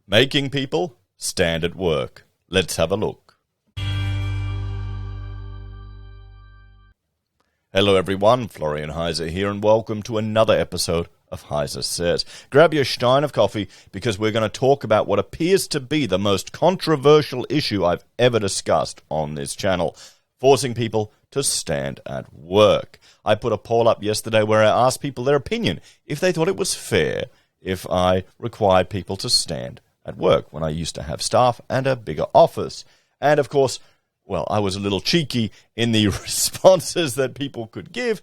Making people stand at work. Let's have a look. Hello everyone, Florian.Heise here, and welcome to another episode of HeiseSays. Grab your stein of coffee because we're going to talk about what appears to be the most controversial issue I've ever discussed on this channel, forcing people to stand at work. I put a poll up yesterday where I asked people their opinion, if they thought it was fair if I required people to stand at work when I used to have staff and a bigger office. And of course, well, I was a little cheeky in the responses that people could give,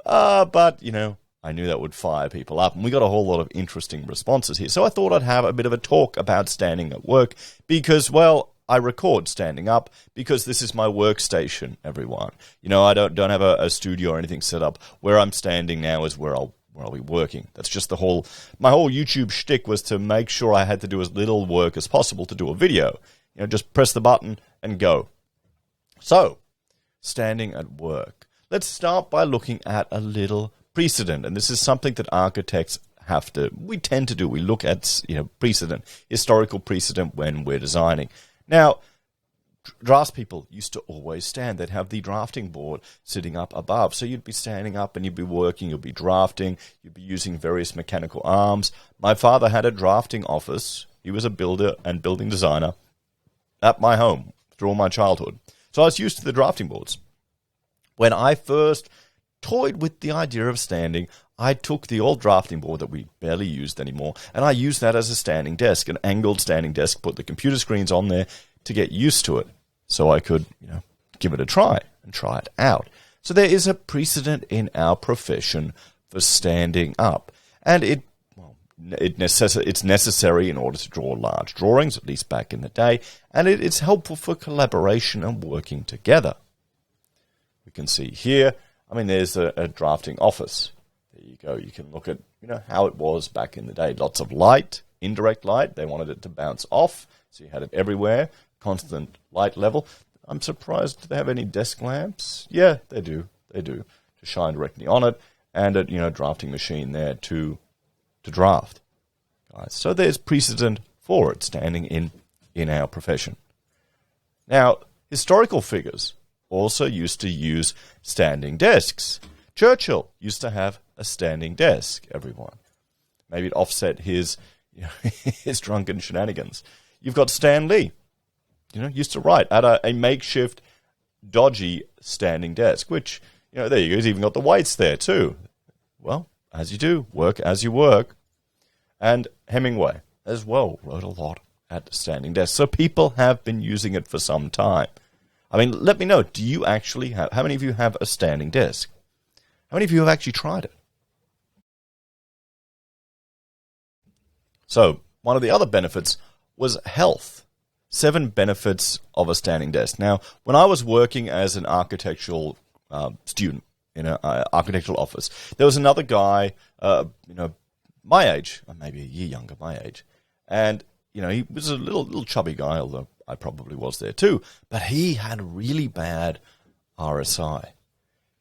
but, you know, I knew that would fire people up, and we got a whole lot of interesting responses here. So I thought I'd have a bit of a talk about standing at work because, well, I record standing up because this is my workstation, everyone. You know, I don't have a studio or anything set up. Where I'm standing now is where I'll be working. That's just my whole YouTube shtick was to make sure I had to do as little work as possible to do a video. You know, just press the button and go. So, standing at work. Let's start by looking at a little precedent. And this is something that architects we tend to do. We look at, precedent, historical precedent when we're designing. Now, draftspeople used to always stand. They'd have the drafting board sitting up above. So you'd be standing up and you'd be working, you'd be drafting, you'd be using various mechanical arms. My father had a drafting office. He was a builder and building designer at my home through all my childhood. So I was used to the drafting boards. When I first toyed with the idea of standing, I took the old drafting board that we barely used anymore, and I used that as a standing desk, an angled standing desk, put the computer screens on there to get used to it. So I could, give it a try and try it out. So there is a precedent in our profession for standing up. And it's necessary in order to draw large drawings, at least back in the day. And it's helpful for collaboration and working together. We can see here, there's a drafting office. There you go. You can look at, how it was back in the day. Lots of light, indirect light. They wanted it to bounce off. So you had it everywhere. Constant light level. I'm surprised, do they have any desk lamps? Yeah, they do. They do. To shine directly on it, and a drafting machine there to draft. Guys, so there's precedent for it standing in our profession. Now, historical figures also used to use standing desks. Churchill used to have a standing desk, everyone. Maybe it offset his drunken shenanigans. You've got Stan Lee. Used to write at a makeshift, dodgy standing desk, which, there you go, he's even got the weights there too. Well, as you do, work as you work. And Hemingway, as well, wrote a lot at standing desks. So people have been using it for some time. Let me know, how many of you have a standing desk? How many of you have actually tried it? So, one of the other benefits was health. 7 benefits of a standing desk. Now, when I was working as an architectural student in an architectural office, there was another guy, my age, or maybe a year younger, my age, and he was a little chubby guy, although I probably was there too. But he had really bad RSI,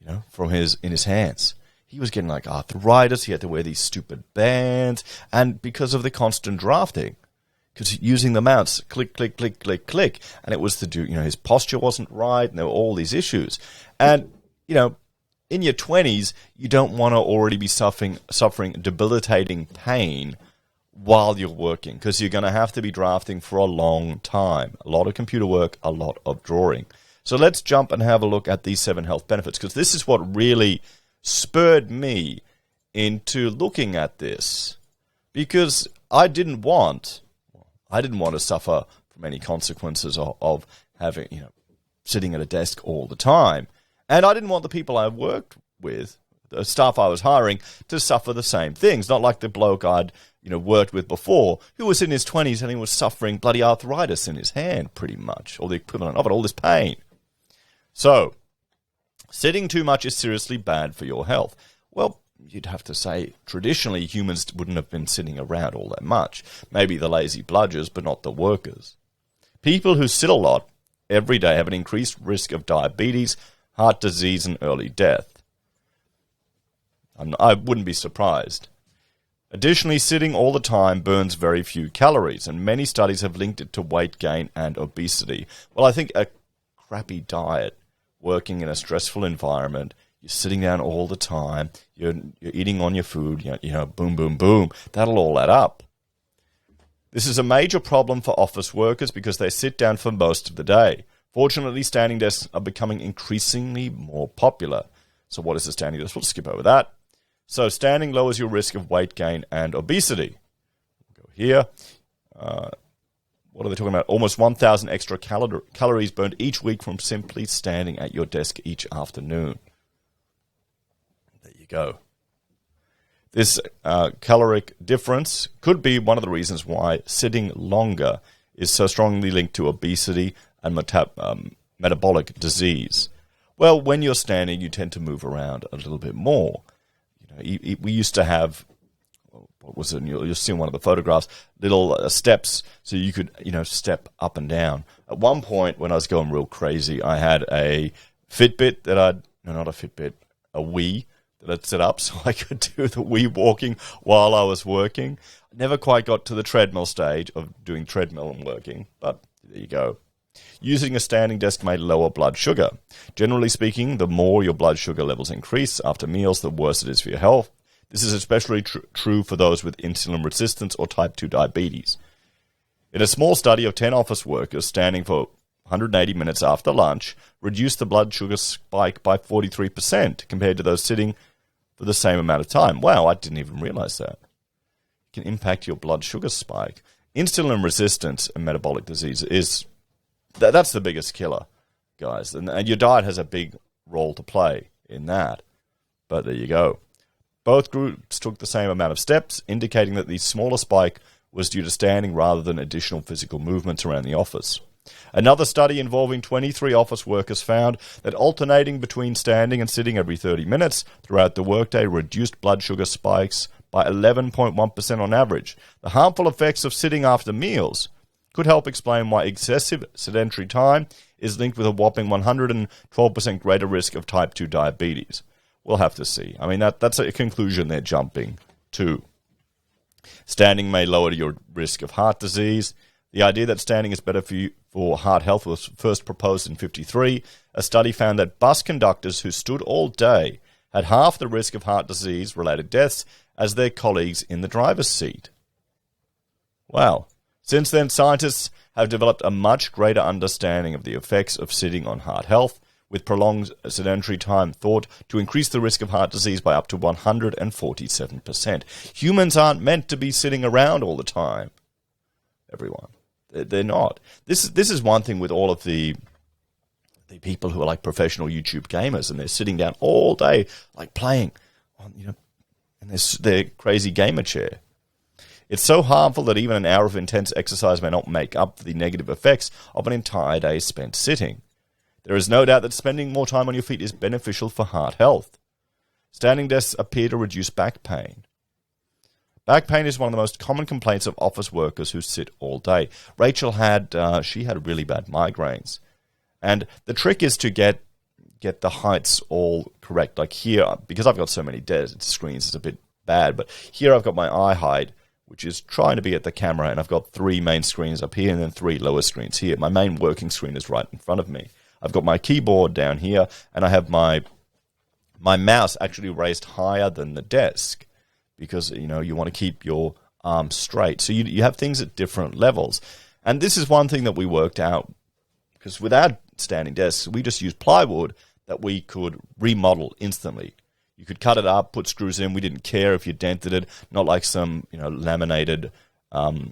in his hands. He was getting like arthritis. He had to wear these stupid bands, and because of the constant drafting. Because using the mouse, click, click, click, click, click. And it was to do, his posture wasn't right, and there were all these issues. And, in your 20s, you don't want to already be suffering debilitating pain while you're working, because you're going to have to be drafting for a long time. A lot of computer work, a lot of drawing. So let's jump and have a look at these 7 health benefits, because this is what really spurred me into looking at this. Because I didn't want to suffer from any consequences of having, sitting at a desk all the time. And I didn't want the people I worked with, the staff I was hiring, to suffer the same things. Not like the bloke I'd, worked with before, who was in his 20s and he was suffering bloody arthritis in his hand, pretty much, or the equivalent of it, all this pain. So, sitting too much is seriously bad for your health. Well, you'd have to say, traditionally, humans wouldn't have been sitting around all that much. Maybe the lazy bludgers, but not the workers. People who sit a lot every day have an increased risk of diabetes, heart disease, and early death. I wouldn't be surprised. Additionally, sitting all the time burns very few calories, and many studies have linked it to weight gain and obesity. Well, I think a crappy diet, working in a stressful environment, you're sitting down all the time, you're eating on your food, boom, boom, boom, that'll all add up. This is a major problem for office workers because they sit down for most of the day. Fortunately, standing desks are becoming increasingly more popular. So what is a standing desk? We'll skip over that. So standing lowers your risk of weight gain and obesity. We'll go here. What are they talking about? Almost 1,000 extra calories burned each week from simply standing at your desk each afternoon. There you go. This caloric difference could be one of the reasons why sitting longer is so strongly linked to obesity and metabolic disease. Well, when you're standing, you tend to move around a little bit more. We used to have, what was it? You'll see in one of the photographs, little steps so you could, step up and down. At one point, when I was going real crazy, I had a Fitbit not a Fitbit, a Wii that I'd set up so I could do the Wii walking while I was working. I never quite got to the treadmill stage of doing treadmill and working, but there you go. Using a standing desk may lower blood sugar. Generally speaking, the more your blood sugar levels increase after meals, the worse it is for your health. This is especially true for those with insulin resistance or type 2 diabetes. In a small study of 10 office workers standing for 180 minutes after lunch, reduced the blood sugar spike by 43% compared to those sitting for the same amount of time. Wow, I didn't even realize that. It can impact your blood sugar spike. Insulin resistance and metabolic disease that's the biggest killer, guys. And your diet has a big role to play in that. But there you go. Both groups took the same amount of steps, indicating that the smaller spike was due to standing rather than additional physical movements around the office. Another study involving 23 office workers found that alternating between standing and sitting every 30 minutes throughout the workday reduced blood sugar spikes by 11.1% on average. The harmful effects of sitting after meals could help explain why excessive sedentary time is linked with a whopping 112% greater risk of type 2 diabetes. We'll have to see. I mean, that's a conclusion they're jumping to. Standing may lower your risk of heart disease. The idea that standing is better for heart health was first proposed in 1953. A study found that bus conductors who stood all day had half the risk of heart disease-related deaths as their colleagues in the driver's seat. Wow. Since then, scientists have developed a much greater understanding of the effects of sitting on heart health, with prolonged sedentary time thought to increase the risk of heart disease by up to 147%. Humans aren't meant to be sitting around all the time, everyone. They're not. This is one thing with all of the people who are like professional YouTube gamers, and they're sitting down all day, like playing on, in their crazy gamer chair. It's so harmful that even an hour of intense exercise may not make up for the negative effects of an entire day spent sitting. There is no doubt that spending more time on your feet is beneficial for heart health. Standing desks appear to reduce back pain. Back pain is one of the most common complaints of office workers who sit all day. Rachel had really bad migraines. And the trick is to get the heights all correct. Like here, because I've got so many screens, it's a bit bad. But here I've got my eye height, which is trying to be at the camera, and I've got 3 main screens up here and then 3 lower screens here. My main working screen is right in front of me. I've got my keyboard down here, and I have my mouse actually raised higher than the desk because, you want to keep your arms straight. So you have things at different levels. And this is one thing that we worked out, because with our standing desks, we just used plywood that we could remodel instantly. You could cut it up, put screws in. We didn't care if you dented it, not like some, laminated, not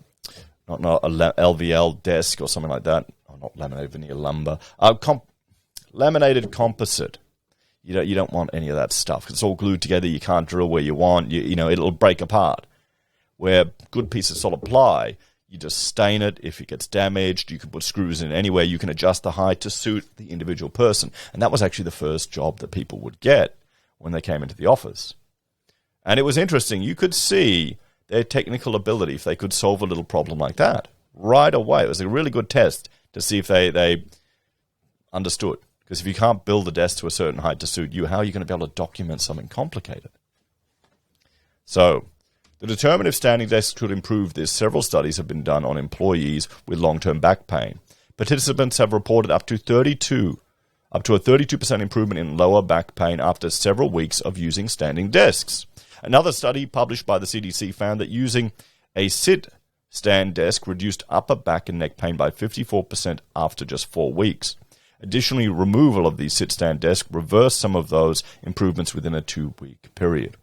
a LVL desk or something like that. Oh, not laminated veneer lumber. Laminated composite. You don't want any of that stuff. It's all glued together. You can't drill where you want. It'll break apart. Where good piece of solid ply, you just stain it. If it gets damaged, you can put screws in anywhere. You can adjust the height to suit the individual person. And that was actually the first job that people would get when they came into the office. And it was interesting. You could see their technical ability if they could solve a little problem like that right away. It was a really good test to see if they understood. Because if you can't build a desk to a certain height to suit you, how are you going to be able to document something complicated? So To determine if standing desks could improve this, several studies have been done on employees with long-term back pain. Participants have reported up to a 32% improvement in lower back pain after several weeks of using standing desks. Another study published by the CDC found that using a sit-stand desk reduced upper back and neck pain by 54% after just 4 weeks. Additionally, removal of the sit-stand desk reversed some of those improvements within a 2-week period.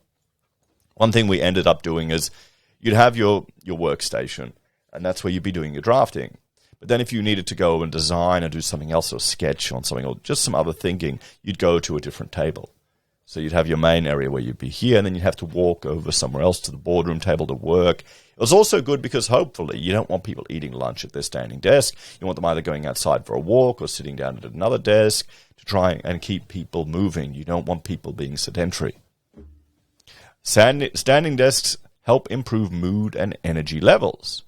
One thing we ended up doing is you'd have your workstation, and that's where you'd be doing your drafting. But then if you needed to go and design or do something else or sketch on something or just some other thinking, you'd go to a different table. So you'd have your main area where you'd be here, and then you'd have to walk over somewhere else to the boardroom table to work. It was also good because hopefully you don't want people eating lunch at their standing desk. You want them either going outside for a walk or sitting down at another desk to try and keep people moving. You don't want people being sedentary. Standing desks help improve mood and energy levels.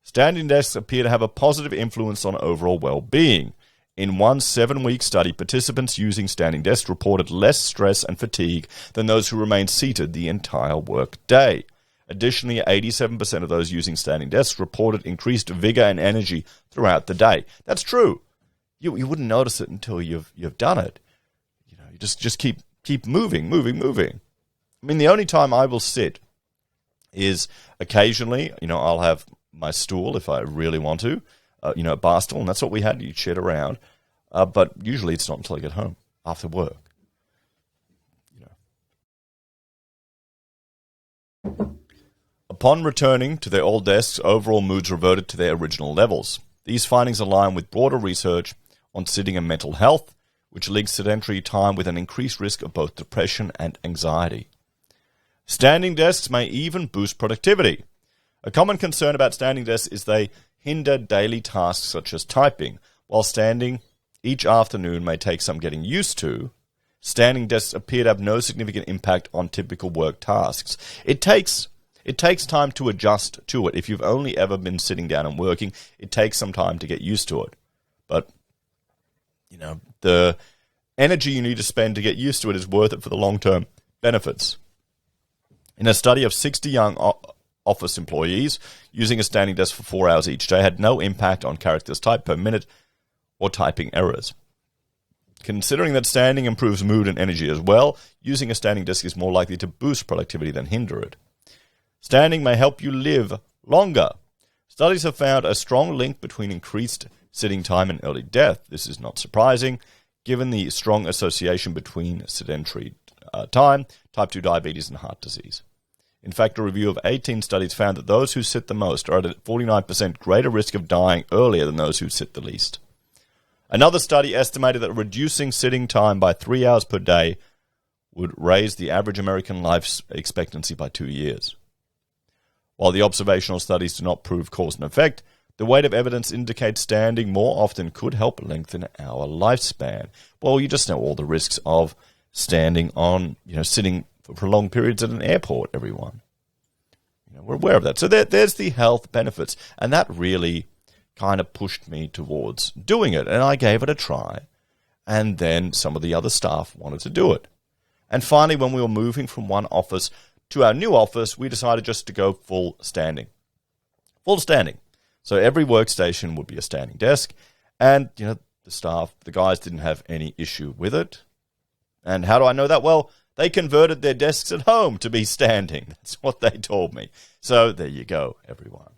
Standing desks appear to have a positive influence on overall well-being. In one 7-week study, participants using standing desks reported less stress and fatigue than those who remained seated the entire work day. Additionally, 87% of those using standing desks reported increased vigor and energy throughout the day. That's true. You wouldn't notice it until you've done it. You just keep moving. I mean, the only time I will sit is occasionally, I'll have my stool if I really want to, a bar stool, and that's what we had. You'd sit around. But usually it's not until I get home after work. Upon returning to their old desks, overall moods reverted to their original levels. These findings align with broader research on sitting and mental health, which links sedentary time with an increased risk of both depression and anxiety. Standing desks may even boost productivity. A common concern about standing desks is they hinder daily tasks such as typing. While standing each afternoon may take some getting used to, standing desks appear to have no significant impact on typical work tasks. It takes time to adjust to it. If you've only ever been sitting down and working, it takes some time to get used to it. But, the energy you need to spend to get used to it is worth it for the long-term benefits. In a study of 60 young office employees, using a standing desk for 4 hours each day had no impact on characters typed per minute or typing errors. Considering that standing improves mood and energy as well, using a standing desk is more likely to boost productivity than hinder it. Standing may help you live longer. Studies have found a strong link between increased sitting time and early death. This is not surprising, given the strong association between sedentary time, type 2 diabetes, and heart disease. In fact, a review of 18 studies found that those who sit the most are at a 49% greater risk of dying earlier than those who sit the least. Another study estimated that reducing sitting time by 3 hours per day would raise the average American life expectancy by 2 years. While the observational studies do not prove cause and effect, the weight of evidence indicates standing more often could help lengthen our lifespan. Well, you just know all the risks of standing on, sitting for prolonged periods at an airport, everyone. We're aware of that. So there's the health benefits, and that really kind of pushed me towards doing it, and I gave it a try, and then some of the other staff wanted to do it. And finally, when we were moving from one office to our new office, we decided just to go full standing. So every workstation would be a standing desk, and the staff, the guys didn't have any issue with it. And how do I know that? Well, they converted their desks at home to be standing. That's what they told me. So there you go, everyone.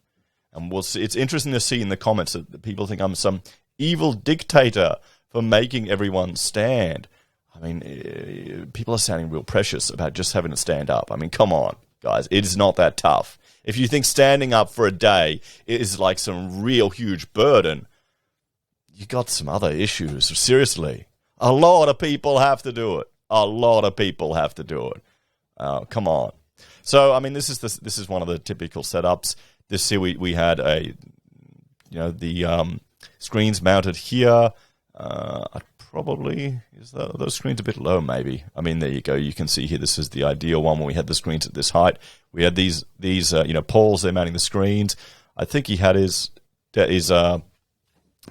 And we'll see. It's interesting to see in the comments that people think I'm some evil dictator for making everyone stand. I mean, people are sounding real precious about just having to stand up. I mean, come on, guys. It is not that tough. If you think standing up for a day is like some real huge burden, you got some other issues. Seriously. A lot of people have to do it. Come on. So, I mean, this is one of the typical setups. This year we had the screens mounted here. Probably is those screens a bit low, maybe. I mean, there you go. You can see here. This is the ideal one when we had the screens at this height. We had these poles there mounting the screens. I think he had his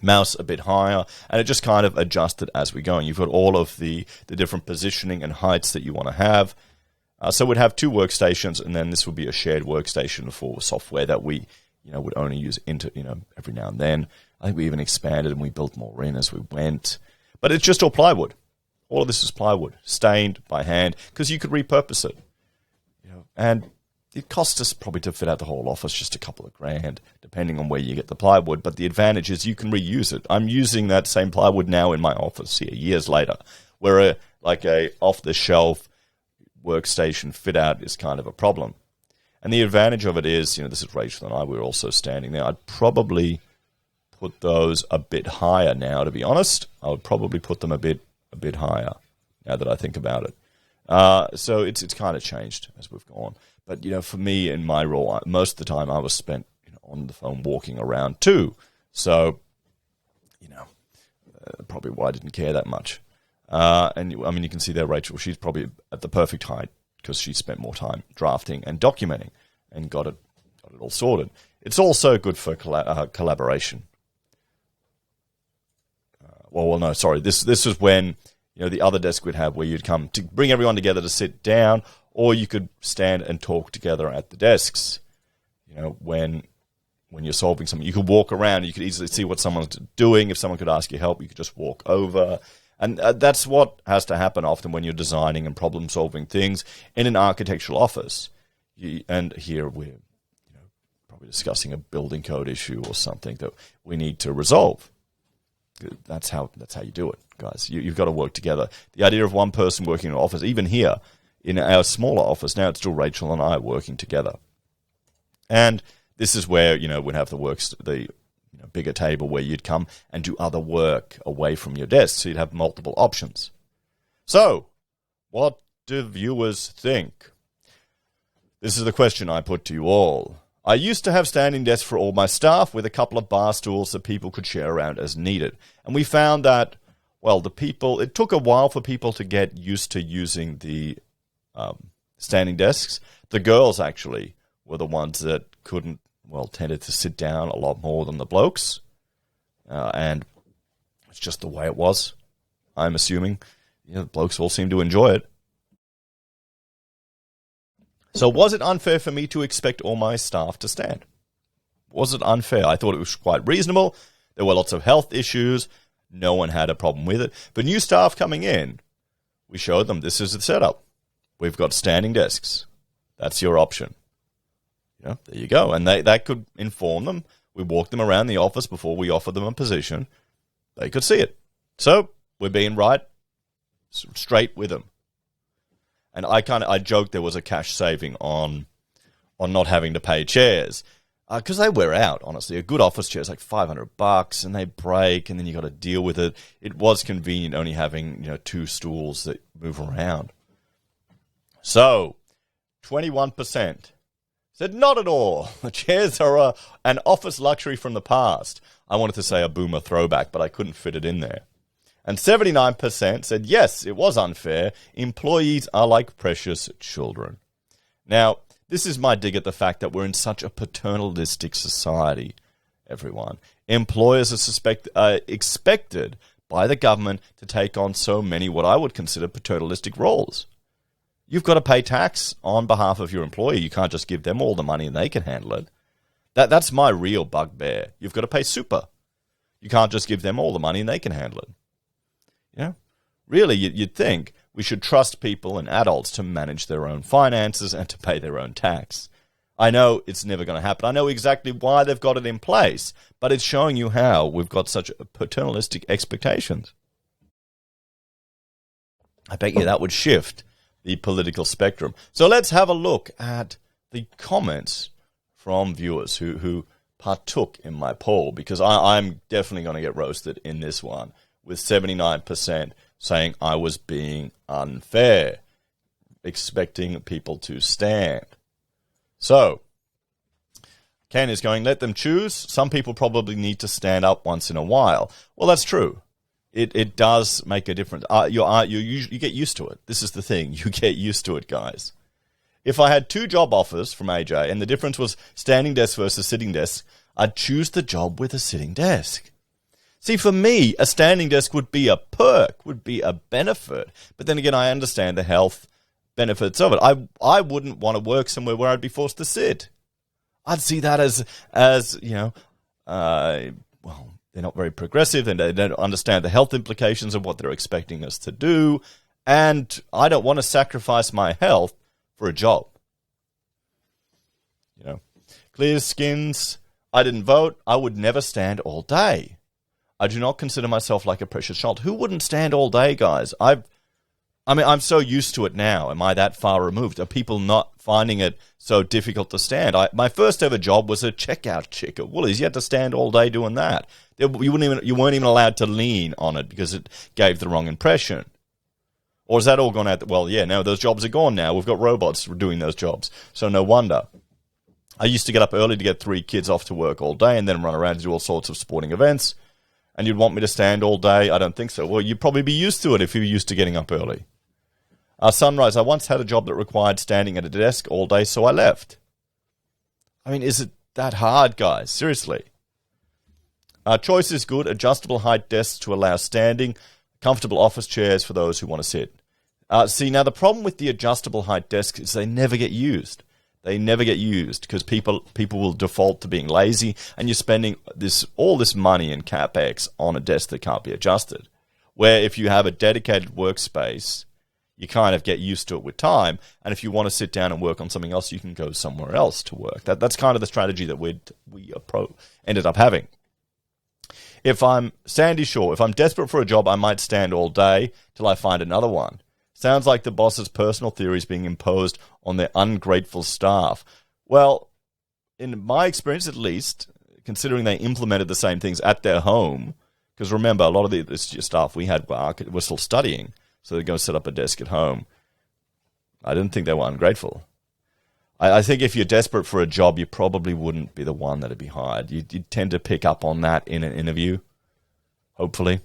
mouse a bit higher, and it just kind of adjusted as we go. And you've got all of the different positioning and heights that you want to have. So we'd have 2 workstations, and then this would be a shared workstation for software that we, would only use every now and then. I think we even expanded and we built more in as we went. But it's just all plywood. All of this is plywood, stained by hand, because you could repurpose it. And it cost us probably to fit out the whole office just a couple of grand, depending on where you get the plywood. But the advantage is you can reuse it. I'm using that same plywood now in my office here, years later, where a off-the-shelf workstation fit-out is kind of a problem. And the advantage of it is, this is Rachel and I, we're also standing there. I'd probably put those a bit higher now, to be honest. I would probably put them a bit higher now that I think about it. So it's kind of changed as we've gone. But, for me, in my role, most of the time I was spent on the phone walking around too. So, probably why I didn't care that much. And, you can see there, Rachel, she's probably at the perfect height because she spent more time drafting and documenting and got it all sorted. It's also good for collaboration. This was when, the other desk we'd have where you'd come to bring everyone together to sit down, or you could stand and talk together at the desks. When you're solving something, you could walk around, you could easily see what someone's doing. If someone could ask you help, you could just walk over. And that's what has to happen often when you're designing and problem-solving things in an architectural office. And here we're probably discussing a building code issue or something that we need to resolve. That's how you do it, guys. You've got to work together. The idea of one person working in an office, even here in our smaller office, now it's still Rachel and I working together. And this is where, we'd have the bigger table where you'd come and do other work away from your desk. So you'd have multiple options. So, what do viewers think? This is the question I put to you all. I used to have standing desks for all my staff with a couple of bar stools that people could share around as needed. And we found that, it took a while for people to get used to using the standing desks. The girls actually were the ones that tended to sit down a lot more than the blokes. And it's just the way it was, I'm assuming. The blokes all seem to enjoy it. So was it unfair for me to expect all my staff to stand? Was it unfair? I thought it was quite reasonable. There were lots of health issues. No one had a problem with it. But new staff coming in, we showed them this is the setup. We've got standing desks. That's your option. There you go. And that could inform them. We walked them around the office before we offered them a position. They could see it. So we're being right, straight with them. And I joked there was a cash saving on not having to pay chairs because they wear out, honestly. A good office chair is like $500 and they break and then you got to deal with it. It was convenient only having 2 stools that move around. So 21% said not at all. The chairs are an office luxury from the past. I wanted to say a boomer throwback, but I couldn't fit it in there. And 79% said, yes, it was unfair. Employees are like precious children. Now, this is my dig at the fact that we're in such a paternalistic society, everyone. Employers are expected by the government to take on so many what I would consider paternalistic roles. You've got to pay tax on behalf of your employee. You can't just give them all the money and they can handle it. That's my real bugbear. You've got to pay super. You can't just give them all the money and they can handle it. Really, you'd think we should trust people and adults to manage their own finances and to pay their own tax. I know it's never going to happen. I know exactly why they've got it in place, but it's showing you how we've got such paternalistic expectations. I bet you that would shift the political spectrum. So let's have a look at the comments from viewers who partook in my poll, because I'm definitely going to get roasted in this one, with 79% saying I was being unfair, expecting people to stand. So, Ken is going, let them choose. Some people probably need to stand up once in a while. Well, that's true. It does make a difference. You get used to it. This is the thing. You get used to it, guys. If I had 2 job offers from AJ and the difference was standing desk versus sitting desk, I'd choose the job with a sitting desk. See, for me, a standing desk would be a perk, would be a benefit. But then again, I understand the health benefits of it. I wouldn't want to work somewhere where I'd be forced to sit. I'd see that as well, they're not very progressive, and they don't understand the health implications of what they're expecting us to do, and I don't want to sacrifice my health for a job. Clear skins. I didn't vote. I would never stand all day. I do not consider myself like a precious child. Who wouldn't stand all day, guys? I'm so used to it now. Am I that far removed? Are people not finding it so difficult to stand? My first ever job was a checkout chick at Woolies. You had to stand all day doing that. You weren't even allowed to lean on it because it gave the wrong impression. Or has that all gone out? Well, yeah, now those jobs are gone now. We've got robots doing those jobs. So no wonder. I used to get up early to get 3 kids off to work all day and then run around and do all sorts of sporting events. And you'd want me to stand all day? I don't think so. Well, you'd probably be used to it if you were used to getting up early. Sunrise, I once had a job that required standing at a desk all day, so I left. I mean, is it that hard, guys? Seriously. Choice is good. Adjustable height desks to allow standing. Comfortable office chairs for those who want to sit. See, now the problem with the adjustable height desks is they never get used. They never get used because people will default to being lazy, and you're spending all this money in CapEx on a desk that can't be adjusted. Where if you have a dedicated workspace, you kind of get used to it with time, and if you want to sit down and work on something else, you can go somewhere else to work. That's kind of the strategy that we ended up having. If I'm Sandy Shaw, if I'm desperate for a job, I might stand all day till I find another one. Sounds like the boss's personal theories being imposed on their ungrateful staff. Well, in my experience at least, considering they implemented the same things at their home, because remember, a lot of the staff we had were still studying, so they'd go set up a desk at home. I didn't think they were ungrateful. I think if you're desperate for a job, you probably wouldn't be the one that'd be hired. You'd tend to pick up on that in an interview, hopefully.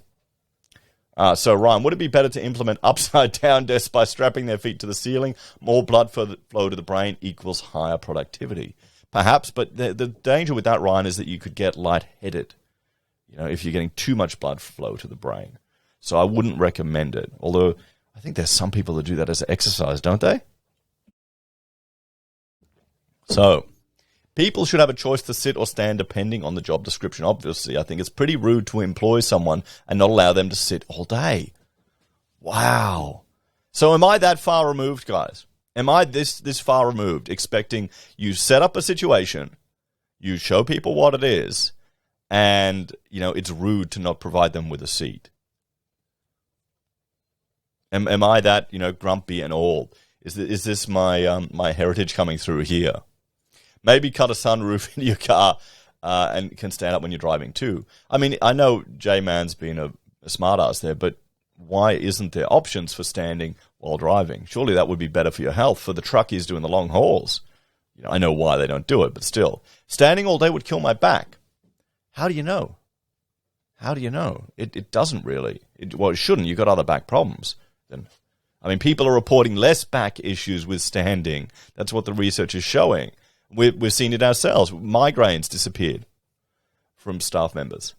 So, Ryan, would it be better to implement upside-down desks by strapping their feet to the ceiling? More blood flow to the brain equals higher productivity. Perhaps, but the danger with that, Ryan, is that you could get lightheaded, if you're getting too much blood flow to the brain. So I wouldn't recommend it, although I think there's some people that do that as an exercise, don't they? So, people should have a choice to sit or stand depending on the job description. Obviously, I think it's pretty rude to employ someone and not allow them to sit all day. Wow. So am I that far removed, guys? Am I this far removed, expecting you set up a situation, you show people what it is, and, it's rude to not provide them with a seat? Am I that, grumpy and all? Is this my heritage coming through here? Maybe cut a sunroof in your car and can stand up when you're driving too. I mean, I know J-Man's been a smart ass there, but why isn't there options for standing while driving? Surely that would be better for your health, for the truckies doing the long hauls. I know why they don't do it, but still. Standing all day would kill my back. How do you know? How do you know? It doesn't really. It shouldn't. You've got other back problems. People are reporting less back issues with standing. That's what the research is showing. We've seen it ourselves. Migraines disappeared from staff members.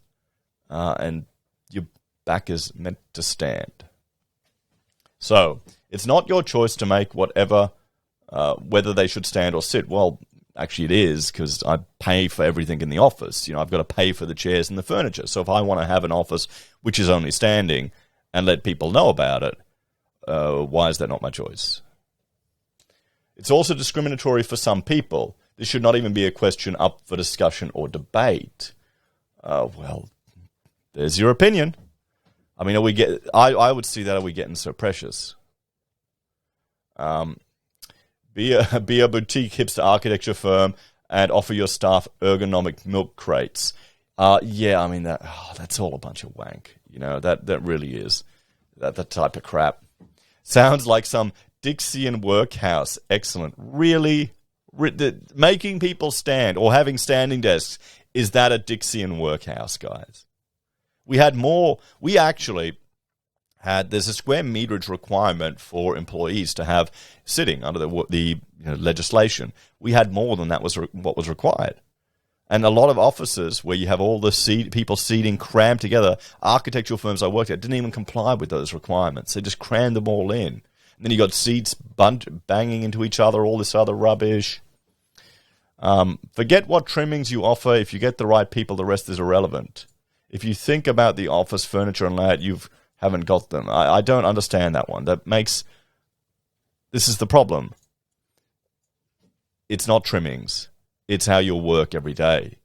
And your back is meant to stand. So, it's not your choice to make whether they should stand or sit. Well, actually it is, because I pay for everything in the office. I've got to pay for the chairs and the furniture. So if I want to have an office which is only standing and let people know about it, why is that not my choice? It's also discriminatory for some people. This should not even be a question up for discussion or debate. Well, there's your opinion. I mean, I would see that. Are we getting so precious? Be a boutique hipster architecture firm and offer your staff ergonomic milk crates. That's all a bunch of wank. That really is that type of crap. Sounds like some Dickensian workhouse. Excellent. Really? Making people stand or having standing desks, is that a Dickensian workhouse, guys? We actually had, there's a square meterage requirement for employees to have sitting under the legislation. We had more than that was what was required. And a lot of offices where you have all the people seating crammed together, architectural firms I worked at didn't even comply with those requirements. They just crammed them all in. And then you got seats banging into each other, all this other rubbish. Forget what trimmings you offer. If you get the right people, the rest is irrelevant. If you think about the office furniture and layout, you haven't got them. I don't understand that one. This is the problem. It's not trimmings. It's how you'll work every day.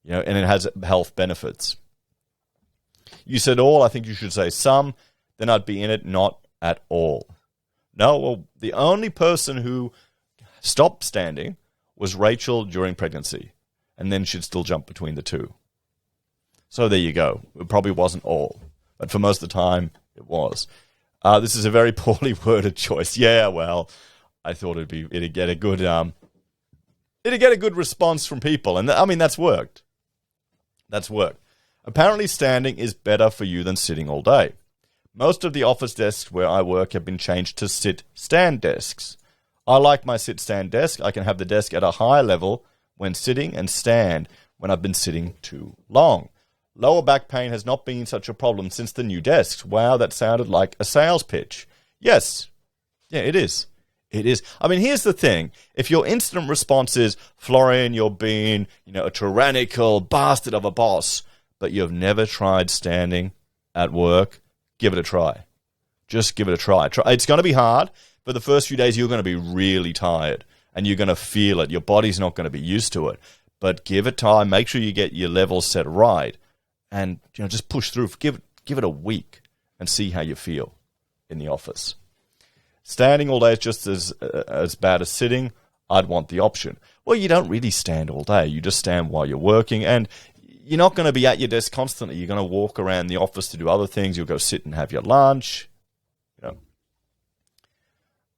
And it has health benefits. You said all, I think you should say some, then I'd be in it, not at all. No, well, the only person who stopped standing was Rachel during pregnancy, and then she'd still jump between the two. So there you go. It probably wasn't all, but for most of the time, it was. This is a very poorly worded choice. Yeah, well, I thought it'd get a good response from people, and I mean that's worked. That's worked. Apparently, standing is better for you than sitting all day. Most of the office desks where I work have been changed to sit-stand desks. I like my sit-stand desk. I can have the desk at a high level when sitting and stand when I've been sitting too long. Lower back pain has not been such a problem since the new desks. Wow, that sounded like a sales pitch. Yes. Yeah, it is. It is. I mean, here's the thing. If your instant response is, Florian, you're being, a tyrannical bastard of a boss, but you've never tried standing at work, give it a try. Just give it a try. It's going to be hard. For the first few days, you're going to be really tired, and you're going to feel it. Your body's not going to be used to it. But give it time. Make sure you get your levels set right, and just push through. Give it a week and see how you feel in the office. Standing all day is just as bad as sitting. I'd want the option. Well, you don't really stand all day. You just stand while you're working, and you're not going to be at your desk constantly. You're going to walk around the office to do other things. You'll go sit and have your lunch.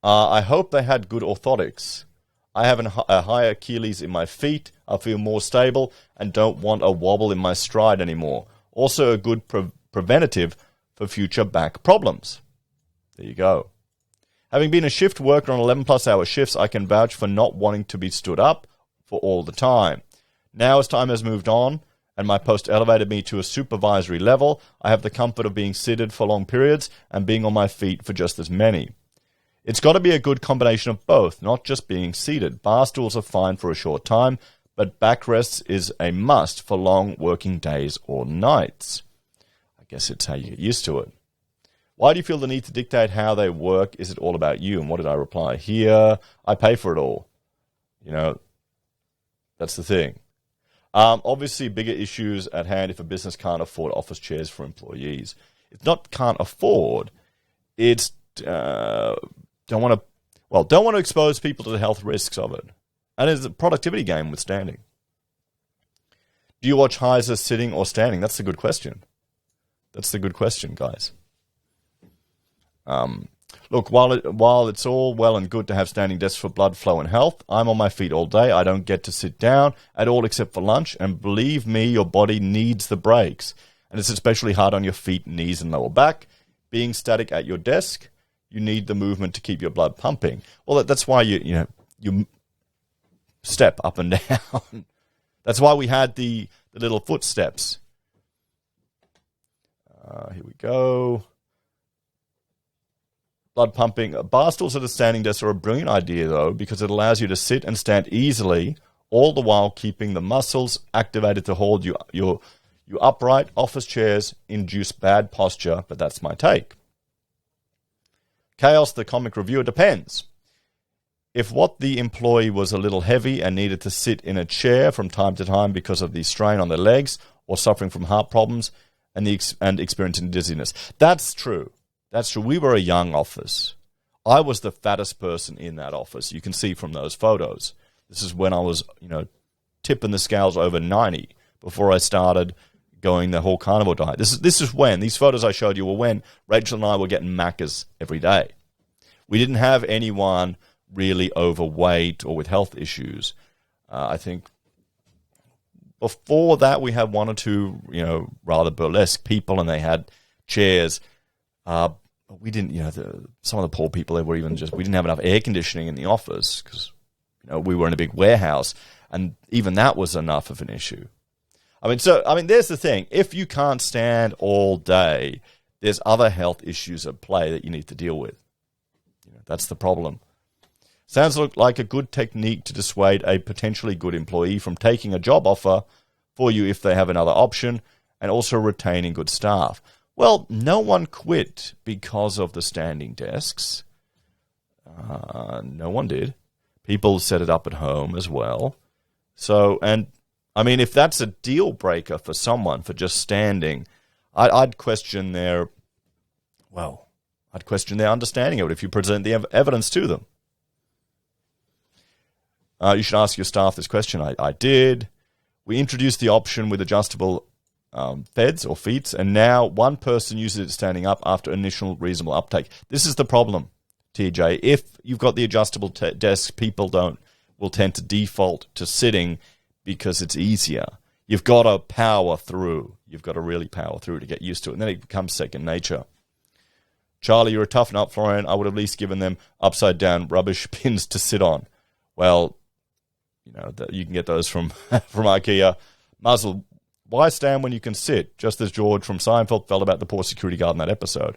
I hope they had good orthotics. I have a higher Achilles in my feet. I feel more stable and don't want a wobble in my stride anymore. Also a good preventative for future back problems. There you go. Having been a shift worker on 11-plus hour shifts, I can vouch for not wanting to be stood up for all the time. Now, as time has moved on, and my post elevated me to a supervisory level, I have the comfort of being seated for long periods and being on my feet for just as many. It's got to be a good combination of both, not just being seated. Bar stools are fine for a short time, but backrests is a must for long working days or nights. I guess it's how you get used to it. Why do you feel the need to dictate how they work? Is it all about you? And what did I reply? Here, I pay for it all. That's the thing. Obviously, bigger issues at hand if a business can't afford office chairs for employees. It's not can't afford. It's don't want to expose people to the health risks of it. And it's a productivity game with standing. Do you watch Heise sitting or standing? That's the good question. That's the good question, guys. Look, while it's all well and good to have standing desks for blood flow and health, I'm on my feet all day. I don't get to sit down at all except for lunch. And believe me, your body needs the breaks. And it's especially hard on your feet, knees, and lower back. Being static at your desk, you need the movement to keep your blood pumping. Well, that's why you step up and down. That's why we had the little footsteps. Here we go. Blood pumping. Bar stools at a standing desk are a brilliant idea, though, because it allows you to sit and stand easily, all the while keeping the muscles activated to hold you upright. Office chairs induce bad posture, but that's my take. Chaos, the comic reviewer, depends. If what the employee was a little heavy and needed to sit in a chair from time to time because of the strain on their legs or suffering from heart problems and experiencing dizziness. That's true. That's true. We were a young office. I was the fattest person in that office. You can see from those photos. This is when I was, tipping the scales over 90 before I started going the whole carnivore diet. This is when, these photos I showed you were when Rachel and I were getting Maccas every day. We didn't have anyone really overweight or with health issues. I think before that we had one or two, rather burlesque people, and they had chairs. We didn't, some of the poor people there were we didn't have enough air conditioning in the office because, we were in a big warehouse, and even that was enough of an issue. There's the thing. If you can't stand all day, there's other health issues at play that you need to deal with. That's the problem. Sounds like a good technique to dissuade a potentially good employee from taking a job offer for you if they have another option, and also retaining good staff. Well, no one quit because of the standing desks. No one did. People set it up at home as well. So, and I mean, if that's a deal breaker for someone for just standing, I'd question their understanding of it if you present the evidence to them. You should ask your staff this question. I did. We introduced the option with adjustable beds or feet, and now one person uses it standing up after initial reasonable uptake. This is the problem, TJ. If you've got the adjustable desks, people will tend to default to sitting because it's easier. You've got to power through. You've got to really power through to get used to it, and then it becomes second nature. Charlie, you're a tough nut, Florian. I would have at least given them upside-down rubbish bins to sit on. Well, you can get those from IKEA. Muzzle, why stand when you can sit? Just as George from Seinfeld felt about the poor security guard in that episode.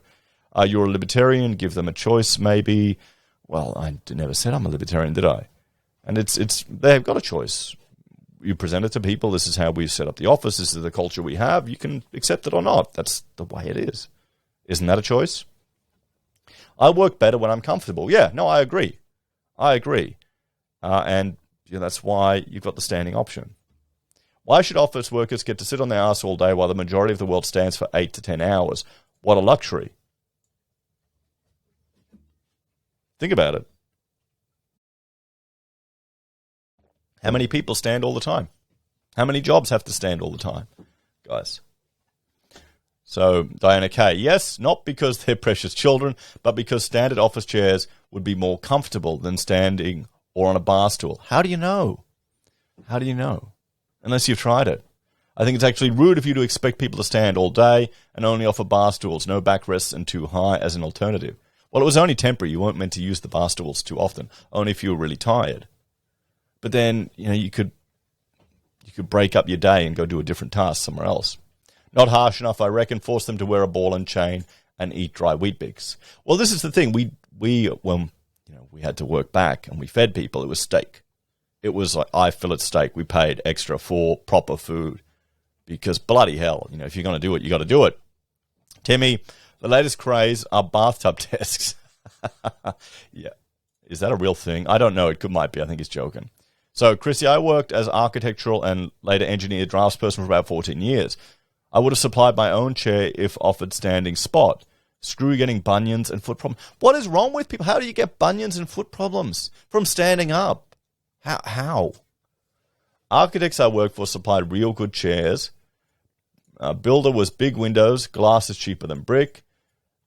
You're a libertarian. Give them a choice, maybe. Well, I never said I'm a libertarian, did I? And they've got a choice. You present it to people. This is how we set up the office. This is the culture we have. You can accept it or not. That's the way it is. Isn't that a choice? I work better when I'm comfortable. Yeah, no, I agree. And that's why you've got the standing option. Why should office workers get to sit on their ass all day while the majority of the world stands for 8 to 10 hours? What a luxury. Think about it. How many people stand all the time? How many jobs have to stand all the time, guys? So, Diana K. Yes, not because they're precious children, but because standard office chairs would be more comfortable than standing or on a bar stool. How do you know? How do you know? Unless you've tried it. I think it's actually rude of you to expect people to stand all day and only offer bar stools, no backrests and too high as an alternative. Well, it was only temporary. You weren't meant to use the bar stools too often, only if you were really tired. But then, you could break up your day and go do a different task somewhere else. Not harsh enough, I reckon. Force them to wear a ball and chain and eat dry wheat bix. Well, this is the thing. When we had to work back and we fed people, it was steak. It was like fillet steak. We paid extra for proper food because bloody hell, if you're going to do it, you got to do it. Timmy, the latest craze are bathtub desks. Yeah. Is that a real thing? I don't know. Might be. I think he's joking. So, Chrissy, I worked as architectural and later engineer draftsperson for about 14 years. I would have supplied my own chair if offered standing spot. Screw getting bunions and foot problems. What is wrong with people? How do you get bunions and foot problems from standing up? How? Architects I worked for supplied real good chairs. Builder was big windows, glass is cheaper than brick,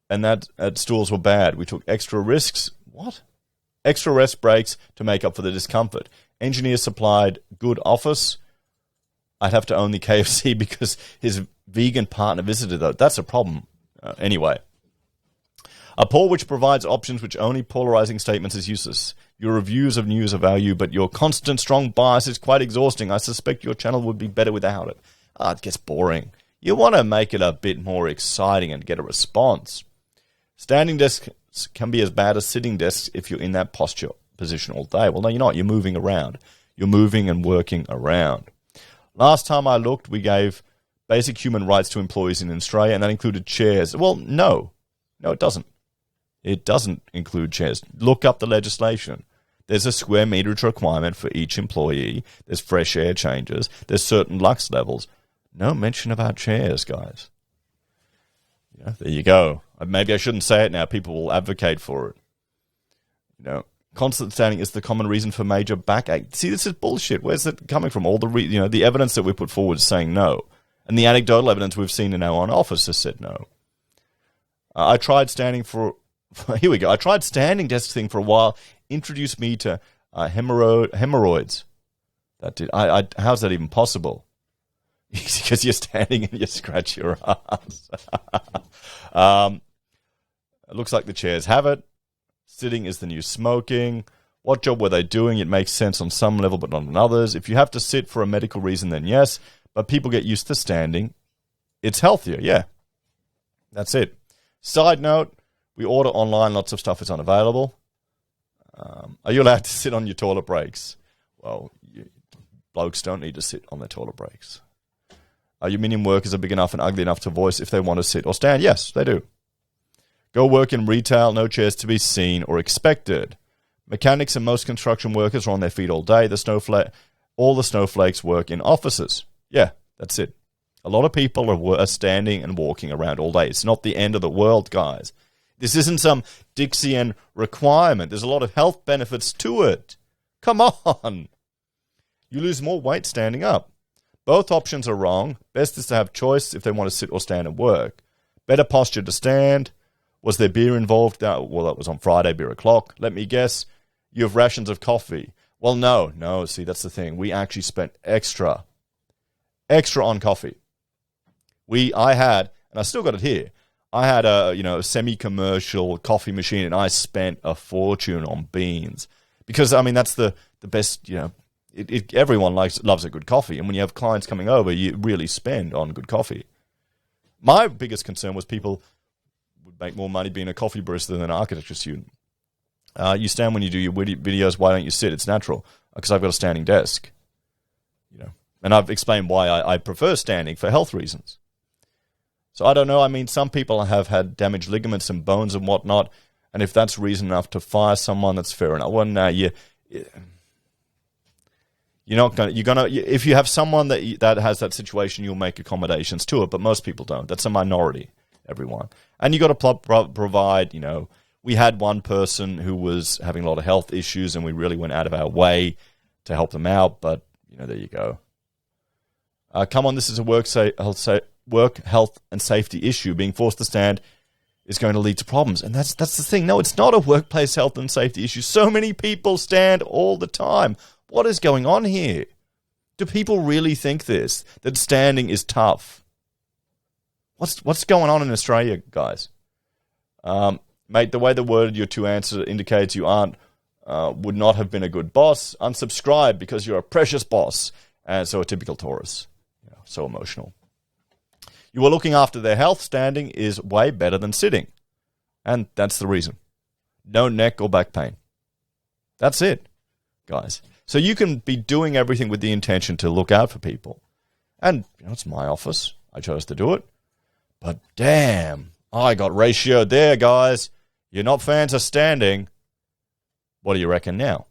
and that stools were bad. We took extra risks. What? Extra rest breaks to make up for the discomfort. Engineers supplied good office. I'd have to own the KFC because his vegan partner visited, though. That's a problem. Anyway. A poll which provides options which only polarizing statements is useless. Your reviews of news are value, but your constant strong bias is quite exhausting. I suspect your channel would be better without it. It gets boring. You want to make it a bit more exciting and get a response. Standing desks can be as bad as sitting desks if you're in that posture position all day. Well, no, you're not. You're moving around. You're moving and working around. Last time I looked, we gave basic human rights to employees in Australia, and that included chairs. Well, no. No, it doesn't. It doesn't include chairs. Look up the legislation. There's a square meterage requirement for each employee. There's fresh air changes. There's certain lux levels. No mention about chairs, guys. There you go. Maybe I shouldn't say it now. People will advocate for it. Constant standing is the common reason for major backache. See, this is bullshit. Where's it coming from? All the evidence that we put forward is saying no. And the anecdotal evidence we've seen in our own office has said no. I tried standing here we go. I tried standing desk thing for a while. Introduced me to hemorrhoids. That did. How's that even possible? Because you're standing and you scratch your ass. It looks like the chairs have it. Sitting is the new smoking. What job were they doing? It makes sense on some level, but not on others. If you have to sit for a medical reason, then yes. But people get used to standing. It's healthier, yeah. That's it. Side note, we order online. Lots of stuff is unavailable. Are you allowed to sit on your toilet breaks? Well, blokes don't need to sit on their toilet breaks. Are your minion workers are big enough and ugly enough to voice if they want to sit or stand? Yes, they do. Go work in retail, no chairs to be seen or expected. Mechanics and most construction workers are on their feet all day. All the snowflakes work in offices. Yeah, that's it. A lot of people are standing and walking around all day. It's not the end of the world, guys. This isn't some Dickensian requirement. There's a lot of health benefits to it. Come on. You lose more weight standing up. Both options are wrong. Best is to have choice if they want to sit or stand and work. Better posture to stand. Was there beer involved? Well, that was on Friday, beer o'clock. Let me guess. You have rations of coffee. Well, no. See, that's the thing. We actually spent extra on coffee. I had, and I still got it here, I had a semi-commercial coffee machine, and I spent a fortune on beans. Because, I mean, that's the best, everyone loves a good coffee. And when you have clients coming over, you really spend on good coffee. My biggest concern was people would make more money being a coffee barista than an architecture student. You stand when you do your videos. Why don't you sit? It's natural. Because I've got a standing desk. And I've explained why I prefer standing for health reasons. So I don't know. I mean, some people have had damaged ligaments and bones and whatnot. And if that's reason enough to fire someone, that's fair enough. Well, no, you're not going to, if you have someone that has that situation, you'll make accommodations to it. But most people don't. That's a minority, everyone. And you got to provide, we had one person who was having a lot of health issues and we really went out of our way to help them out. But, there you go. Come on, this is a work health and safety issue. Being forced to stand is going to lead to problems. And that's the thing. No, it's not a workplace health and safety issue. So many people stand all the time. What is going on here? Do people really think this? That standing is tough? What's going on in Australia, guys? Mate, the way the word your two answer indicates you would not have been a good boss. Unsubscribe because you're a precious boss. And so a typical Taurus. So emotional. You are looking after their health. Standing is way better than sitting. And that's the reason. No neck or back pain. That's it, guys. So you can be doing everything with the intention to look out for people. And, it's my office. I chose to do it. But damn, I got ratioed there, guys. You're not fans of standing. What do you reckon now?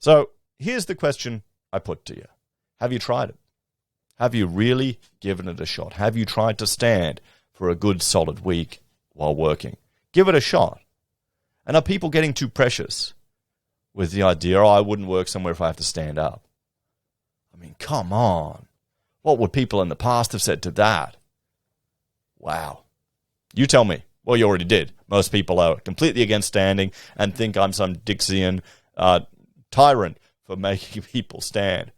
So here's the question I put to you. Have you tried it? Have you really given it a shot? Have you tried to stand for a good solid week while working? Give it a shot. And are people getting too precious with the idea, I wouldn't work somewhere if I have to stand up? I mean, come on. What would people in the past have said to that? Wow. You tell me. Well, you already did. Most people are completely against standing and think I'm some Dickensian tyrant for making people stand.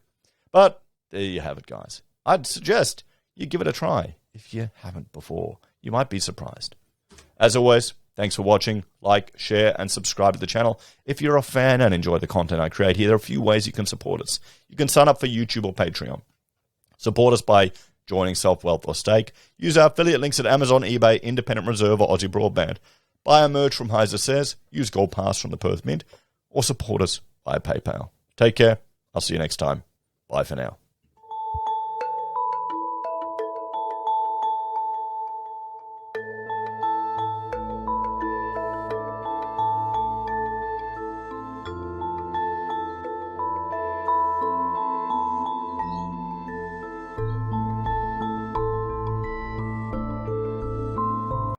But there you have it, guys. I'd suggest you give it a try if you haven't before. You might be surprised. As always, thanks for watching. Like, share, and subscribe to the channel. If you're a fan and enjoy the content I create here, there are a few ways you can support us. You can sign up for YouTube or Patreon. Support us by joining SelfWealth or Stake. Use our affiliate links at Amazon, eBay, Independent Reserve, or AussieBroadband. Buy our merch from HeiseSays. Use Gold Pass from the Perth Mint. Or support us via PayPal. Take care. I'll see you next time. Bye for now.